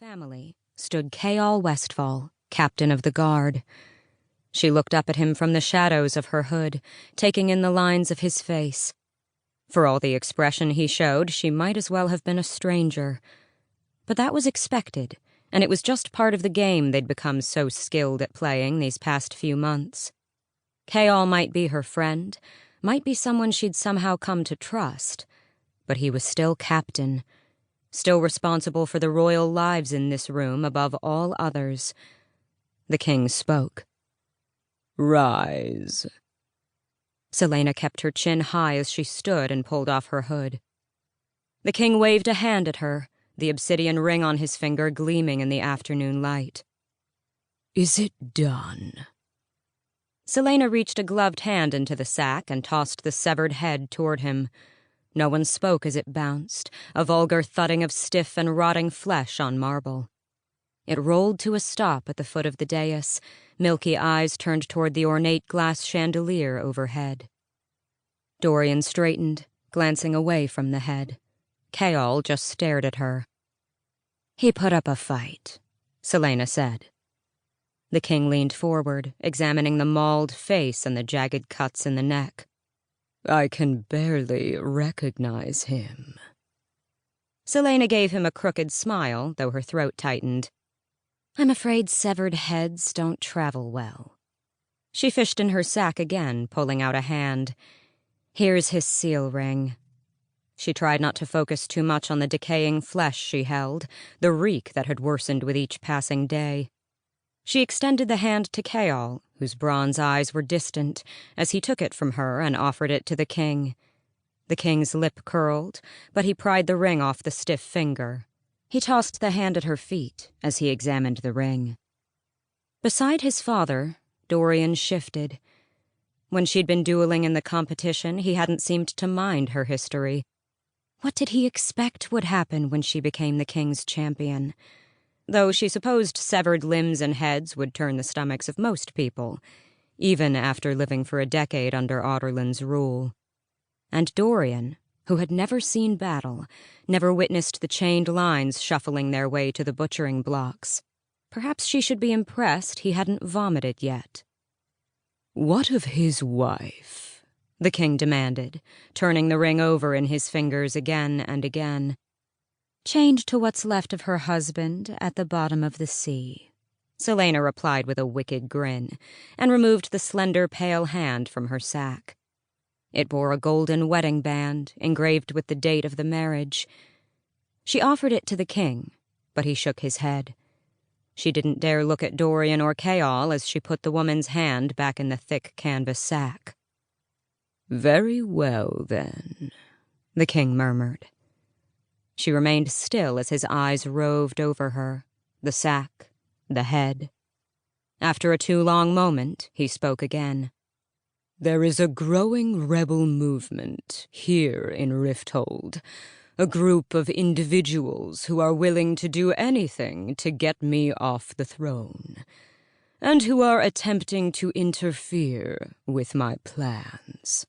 family stood Keall Westfall, captain of the guard. She looked up at him from the shadows of her hood, taking in the lines of his face. For all the expression he showed, she might as well have been a stranger. But that was expected, and it was just part of the game they'd become so skilled at playing these past few months. Keall might be her friend, might be someone she'd somehow come to trust, but he was still captain, still responsible for the royal lives in this room above all others. The king spoke. "Rise." Selena kept her chin high as she stood and pulled off her hood. The king waved a hand at her, the obsidian ring on his finger gleaming in the afternoon light. "Is it done?" Selena reached a gloved hand into the sack and tossed the severed head toward him. No one spoke as it bounced, a vulgar thudding of stiff and rotting flesh on marble. It rolled to a stop at the foot of the dais, milky eyes turned toward the ornate glass chandelier overhead. Dorian straightened, glancing away from the head. Keall just stared at her. "He put up a fight," Selena said. The king leaned forward, examining the mauled face and the jagged cuts in the neck. "I can barely recognize him." Selena gave him a crooked smile, though her throat tightened. "I'm afraid severed heads don't travel well." She fished in her sack again, pulling out a hand. "Here's his seal ring." She tried not to focus too much on the decaying flesh she held, the reek that had worsened with each passing day. She extended the hand to Keall, whose bronze eyes were distant, as he took it from her and offered it to the king. The king's lip curled, but he pried the ring off the stiff finger. He tossed the hand at her feet as he examined the ring. Beside his father, Dorian shifted. When she'd been dueling in the competition, he hadn't seemed to mind her history. What did he expect would happen when she became the king's champion? Though she supposed severed limbs and heads would turn the stomachs of most people, even after living for a decade under Audurlin's rule. And Dorian, who had never seen battle, never witnessed the chained lines shuffling their way to the butchering blocks. Perhaps she should be impressed he hadn't vomited yet. "What of his wife?" the king demanded, turning the ring over in his fingers again and again. "Chained to what's left of her husband at the bottom of the sea," Selena replied with a wicked grin, and removed the slender pale hand from her sack. It bore a golden wedding band, engraved with the date of the marriage. She offered it to the king, but he shook his head. She didn't dare look at Dorian or Keall as she put the woman's hand back in the thick canvas sack. "Very well, then," the king murmured. She remained still as his eyes roved over her, the sack, the head. After a too long moment, he spoke again. "There is a growing rebel movement here in Rifthold, a group of individuals who are willing to do anything to get me off the throne, and who are attempting to interfere with my plans.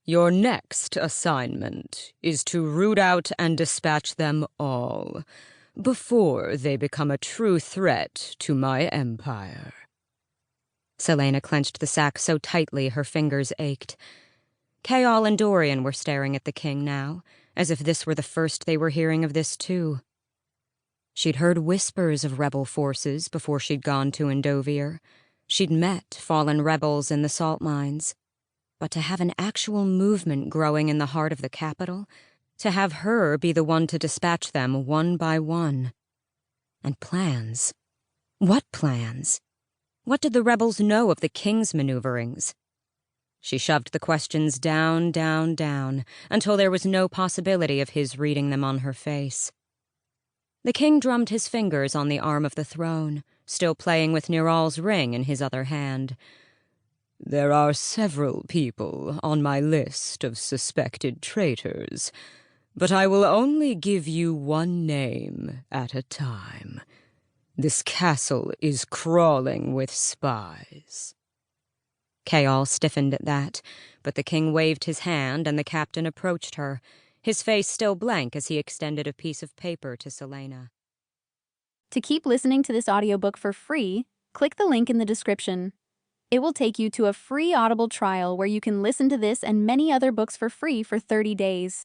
Your next assignment is to root out and dispatch them all before they become a true threat to my empire." Selena clenched the sack so tightly her fingers ached. Keall and Dorian were staring at the king now, as if this were the first they were hearing of this too. She'd heard whispers of rebel forces before she'd gone to Endovier. She'd met fallen rebels in the salt mines. But to have an actual movement growing in the heart of the capital, to have her be the one to dispatch them one by one. And plans. What plans? What did the rebels know of the king's maneuverings? She shoved the questions down, down, down, until there was no possibility of his reading them on her face. The king drummed his fingers on the arm of the throne, still playing with Niral's ring in his other hand. "There are several people on my list of suspected traitors, but I will only give you one name at a time. This castle is crawling with spies." Keall stiffened at that, but the king waved his hand and the captain approached her, his face still blank as he extended a piece of paper to Selena. To keep listening to this audiobook for free, click the link in the description. It will take you to a free Audible trial where you can listen to this and many other books for free for 30 days.